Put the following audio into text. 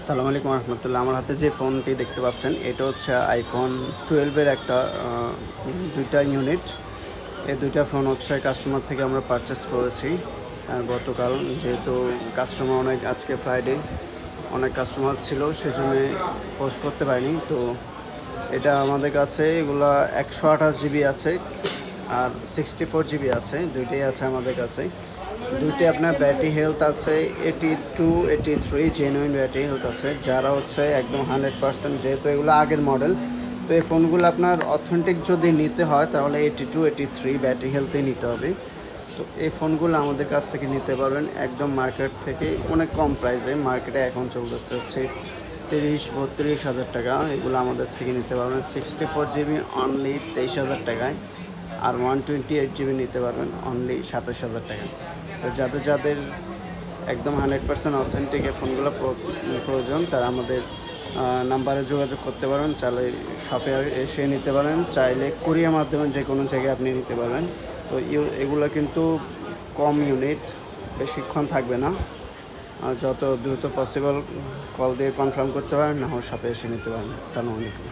আসসালামু আলাইকুম রহমতুল্লাহ। আমার হাতে যে ফোনটি দেখতে পাচ্ছেন এটা হচ্ছে আইফোন 12-এর একটা দুইটা ইউনিট। এই দুইটা ফোন হচ্ছে কাস্টমার থেকে আমরা পারচেস করেছি গতকাল। যেহেতু কাস্টমার অনেক, আজকে ফ্রাইডে, অনেক কাস্টমার ছিল, সেজন্য পোস্ট করতে পারিনি। তো এটা আমাদের কাছে এগুলা 128 জিবি আছে আর 64 জিবি আছে, দুইটাই আছে আমাদের কাছে। দুইটি আপনার ব্যাটারি হেলথ আছে 82 83, জেনুইন ব্যাটারি হেলথ আছে। যারা হচ্ছে একদম 100%, যেহেতু এগুলো আগের মডেল, তো এই ফোনগুলো আপনার অথেন্টিক যদি নিতে হয় তাহলে 82 83 ব্যাটারি হেলথেই নিতে হবে। তো এই ফোনগুলো আমাদের কাছ থেকে নিতে পারবেন একদম মার্কেট থেকে অনেক কম প্রাইসে। মার্কেটে এখন চলতেছে হচ্ছে 30-32 হাজার টাকা। এগুলো আমাদের থেকে নিতে পারবেন 64 জিবি অনলি 23 হাজার টাকায়, আর 128 জিবি নিতে পারবেন অনলি 27 হাজার টাকায়। তো যাদের যাদের একদম 100% অথেন্টিক এই ফোনগুলো প্রয়োজন, তারা আমাদের নাম্বারে যোগাযোগ করতে পারেন। চাইলে শপে এসে নিতে পারেন, চাইলে কুরিয়ার মাধ্যমে যে কোনো জায়গায় আপনি নিতে পারবেন। তো এগুলো কিন্তু কম ইউনিট, বেশিক্ষণ থাকবে না। যত দ্রুত পসিবল কল দিয়ে কনফার্ম করতে পারেন, না হয় শপে এসে নিতে পারেন। আসসালামু আলাইকুম।